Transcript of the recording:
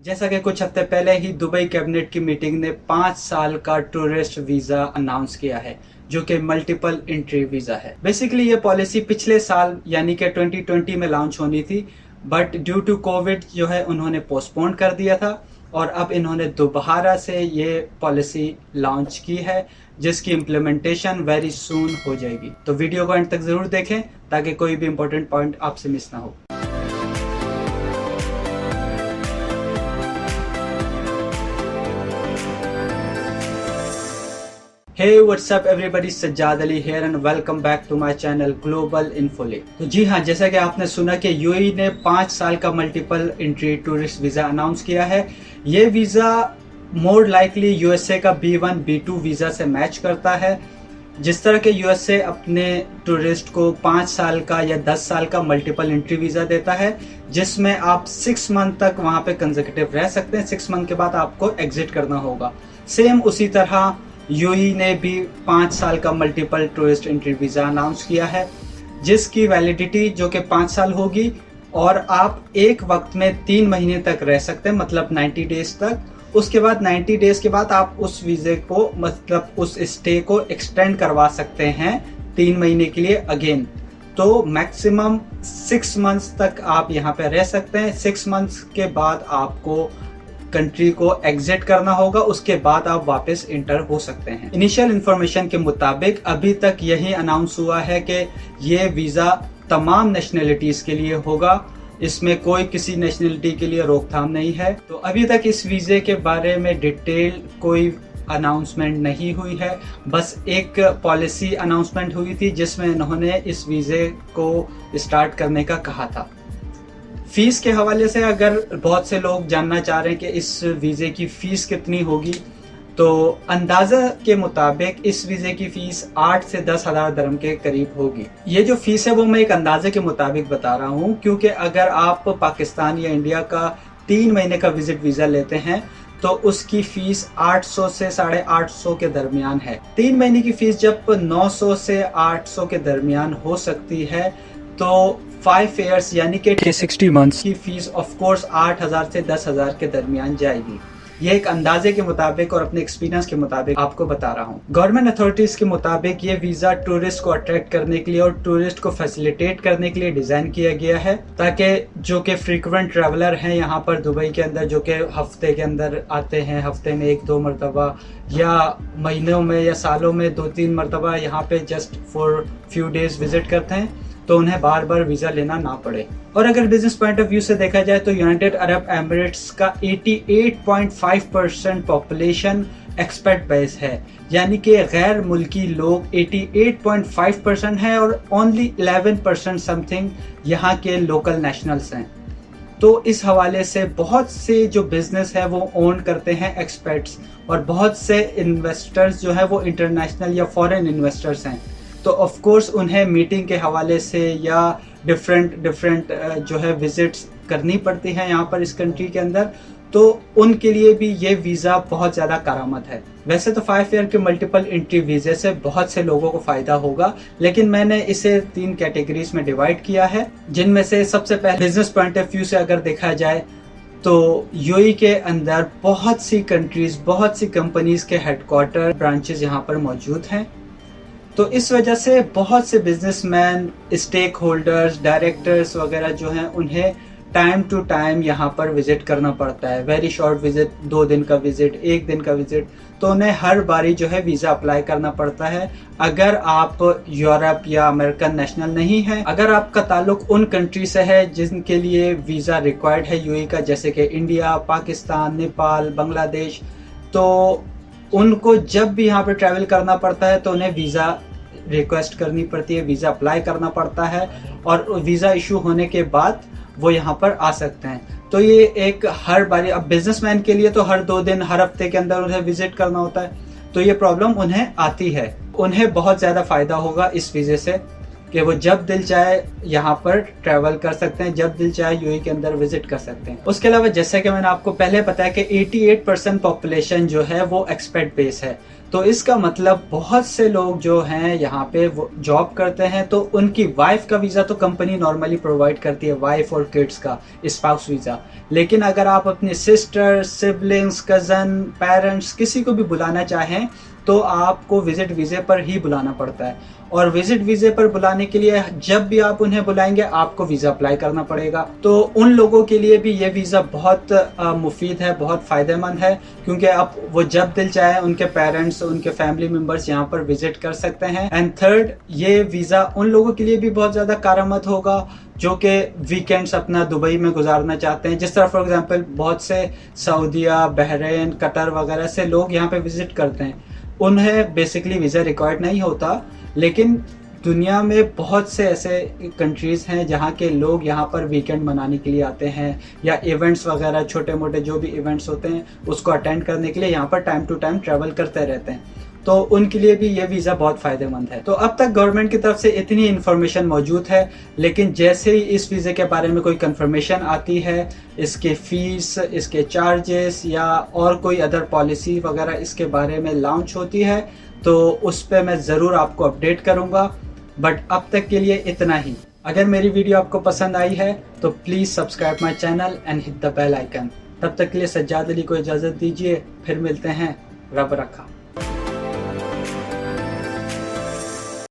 जैसा कि कुछ हफ्ते पहले ही दुबई कैबिनेट की मीटिंग ने 5 साल का टूरिस्ट वीजा अनाउंस किया है, जो कि मल्टीपल एंट्री वीजा है। बेसिकली ये पॉलिसी पिछले साल यानी कि 2020 में लॉन्च होनी थी, बट ड्यू टू कोविड जो है उन्होंने पोस्टपोन कर दिया था और अब इन्होंने दोबारा से ये पॉलिसी लॉन्च की है, जिसकी इम्प्लीमेंटेशन वेरी सून हो जाएगी। तो वीडियो को अंत तक जरूर देखें ताकि कोई भी इंपॉर्टेंट पॉइंट आपसे मिस ना हो। Hey, what's up everybody? Sajjad Ali here and welcome back to my channel Global Infolink। तो जी हाँ, जैसा कि आपने सुना कि यूएई ने 5 साल का multiple entry tourist visa announce किया है। ये वीज़ा मोर लाइकली यूएसए का B1 B2 वीज़ा से मैच करता है। जिस तरह के यूएसए अपने टूरिस्ट को 5 साल का या 10 साल का मल्टीपल एंट्री वीज़ा देता है, जिसमें आप 6 मंथ तक वहाँ पे कंसेक्यूटिव रह सकते हैं। 6 मंथ के बाद आपको एग्जिट करना होगा। सेम उसी तरह यूएई ने भी 5 साल का multiple tourist entry visa announce किया है, जिसकी वैलिडिटी जो कि 5 साल होगी और आप एक वक्त में 3 महीने तक रह सकते हैं, मतलब 90 डेज तक। उसके बाद 90 डेज के बाद आप उस वीज़े को मतलब उस स्टे को एक्सटेंड करवा सकते हैं 3 महीने के लिए अगेन। तो मैक्सिमम 6 मंथ्स तक आप यहाँ पे रह सकते हैं। 6 मंथ्स के बाद आपको कंट्री को एग्जिट करना होगा, उसके बाद आप वापस इंटर हो सकते हैं। इनिशियल इंफॉर्मेशन के मुताबिक अभी तक यही अनाउंस हुआ है कि ये वीज़ा तमाम नेशनलिटीज के लिए होगा, इसमें कोई किसी नेशनलिटी के लिए रोकथाम नहीं है। तो अभी तक इस वीज़े के बारे में डिटेल कोई अनाउंसमेंट नहीं हुई है, बस एक पॉलिसी अनाउंसमेंट हुई थी जिसमें इन्होंने इस वीज़े को स्टार्ट करने का कहा था। फीस के हवाले से अगर बहुत से लोग जानना चाह रहे हैं कि इस वीज़े की फ़ीस कितनी होगी, तो अंदाज़ा के मुताबिक इस वीज़े की फ़ीस 8 से 10 हज़ार दरम के करीब होगी। ये जो फ़ीस है वो मैं एक अंदाजे के मुताबिक बता रहा हूँ, क्योंकि अगर आप पाकिस्तान या इंडिया का 3 महीने का विजिट वीज़ा लेते हैं तो उसकी फ़ीस 800 से 850 के दरमियान है। 3 महीने की फ़ीस जब 900 से 800 के दरमियान हो सकती है, तो 5 ईयर्स यानी कि 60 मंथ्स की फीस ऑफ कोर्स 8,000 से 10,000 के दरमियान जाएगी। ये एक अंदाजे के मुताबिक और अपने एक्सपीरियंस के मुताबिक आपको बता रहा हूँ। गवर्नमेंट अथॉरिटीज के मुताबिक ये वीज़ा टूरिस्ट को अट्रैक्ट करने के लिए और टूरिस्ट को फैसिलिटेट करने के लिए डिज़ाइन किया गया है, ताकि जो कि फ्रीक्वेंट ट्रैवलर हैं यहाँ पर दुबई के अंदर, जो कि हफ्ते के अंदर आते हैं, हफ्ते में 1-2 मरतबा या महीनों में या सालों में 2-3 मरतबा यहाँ पे just for few days visit करते हैं, तो उन्हें बार बार वीज़ा लेना ना पड़े। और अगर बिजनेस पॉइंट ऑफ व्यू से देखा जाए तो यूनाइटेड अरब एमिरेट्स का 88.5% पॉपुलेशन एक्सपेट बेस है, यानी कि गैर मुल्की लोग 88.5% है और ओनली 11% समथिंग यहाँ के लोकल नेशनल्स हैं। तो इस हवाले से बहुत से जो बिजनेस है वो ओन करते हैं एक्सपेट्स, और बहुत से इन्वेस्टर्स जो है वो इंटरनेशनल या फॉरेन इन्वेस्टर्स हैं। तो ऑफ कोर्स उन्हें मीटिंग के हवाले से या डिफरेंट जो है विजिट्स करनी पड़ती हैं यहाँ पर इस कंट्री के अंदर, तो उनके लिए भी ये वीज़ा बहुत ज़्यादा करामत है। वैसे तो 5 ईयर के मल्टीपल एंट्री वीज़े से बहुत से लोगों को फ़ायदा होगा, लेकिन मैंने इसे 3 कैटेगरीज में डिवाइड किया है, जिनमें से सबसे पहले बिजनेस पॉइंट ऑफ व्यू से अगर देखा जाए तो यूएई के अंदर बहुत सी कंट्रीज, बहुत सी कंपनीज के हेडक्वार्टर ब्रांचेस यहाँ पर मौजूद हैं। तो इस वजह से बहुत से बिजनेसमैन, स्टेक होल्डर्स, डायरेक्टर्स वगैरह जो हैं, उन्हें टाइम टू टाइम यहाँ पर विजिट करना पड़ता है। वेरी शॉर्ट विजिट, 2 दिन का विजिट, 1 दिन का विजिट, तो उन्हें हर बारी जो है वीज़ा अप्लाई करना पड़ता है। अगर आप यूरोप या अमेरिकन नेशनल नहीं हैं, अगर आपका ताल्लुक उन कंट्री से है जिनके लिए वीज़ा रिक्वायर्ड है यूएई का, जैसे कि इंडिया, पाकिस्तान, नेपाल, बांग्लादेश, तो उनको जब भी यहाँ पे ट्रैवल करना पड़ता है तो उन्हें वीज़ा रिक्वेस्ट करनी पड़ती है, वीज़ा अप्लाई करना पड़ता है, और वीज़ा इशू होने के बाद वो यहाँ पर आ सकते हैं। तो ये एक हर बारी, अब बिजनेसमैन के लिए तो हर 2 दिन, हर हफ्ते के अंदर उन्हें विजिट करना होता है, तो ये प्रॉब्लम उन्हें आती है। उन्हें बहुत ज़्यादा फ़ायदा होगा इस वीज़े से, कि वो जब दिल चाहे यहाँ पर ट्रैवल कर सकते हैं, जब दिल चाहे यूएई के अंदर विजिट कर सकते हैं। उसके अलावा जैसे कि मैंने आपको पहले बताया कि 88% पॉपुलेशन जो है वो एक्सपेट बेस है, तो इसका मतलब बहुत से लोग जो हैं यहाँ पे वो जॉब करते हैं, तो उनकी वाइफ का वीज़ा तो कंपनी नॉर्मली प्रोवाइड करती है, वाइफ और किड्स का स्पाउस वीज़ा। लेकिन अगर आप अपने सिस्टर, सिबलिंग्स, कज़न, पेरेंट्स किसी को भी बुलाना चाहें तो आपको विजिट वीज़े पर ही बुलाना पड़ता है। और विजिट वीज़े पर बुलाने के लिए जब भी आप उन्हें बुलाएंगे आपको वीज़ा अप्लाई करना पड़ेगा। तो उन लोगों के लिए भी ये वीज़ा बहुत मुफीद है, बहुत फ़ायदेमंद है, क्योंकि अब वो जब दिल चाहे उनके पेरेंट्स, उनके फैमिली मेम्बर्स यहाँ पर विजिट कर सकते हैं। एंड थर्ड, ये वीज़ा उन लोगों के लिए भी बहुत ज़्यादा कारआमद होगा जो कि वीकेंड्स अपना दुबई में गुजारना चाहते हैं। जिस तरह फॉर एग्जांपल बहुत से सऊदीया, बहरीन, कतर वगैरह से लोग यहाँ पे विजिट करते हैं, उन्हें बेसिकली वीज़ा रिक्वायर्ड नहीं होता। लेकिन दुनिया में बहुत से ऐसे कंट्रीज़ हैं जहाँ के लोग यहाँ पर वीकेंड मनाने के लिए आते हैं, या इवेंट्स वगैरह, छोटे मोटे जो भी इवेंट्स होते हैं उसको अटेंड करने के लिए यहाँ पर टाइम टू टाइम ट्रैवल करते रहते हैं, तो उनके लिए भी ये वीज़ा बहुत फ़ायदेमंद है। तो अब तक गवर्नमेंट की तरफ से इतनी इन्फॉर्मेशन मौजूद है, लेकिन जैसे ही इस वीज़े के बारे में कोई कंफर्मेशन आती है, इसके फ़ीस, इसके चार्जेस या और कोई अदर पॉलिसी वगैरह इसके बारे में लॉन्च होती है, तो उस पर मैं ज़रूर आपको अपडेट करूँगा। बट अब तक के लिए इतना ही। अगर मेरी वीडियो आपको पसंद आई है तो please subscribe my channel and hit the bell icon. तब तक के लिए सज्जाद अली को इजाज़त दीजिए, फिर मिलते हैं। रब रखा।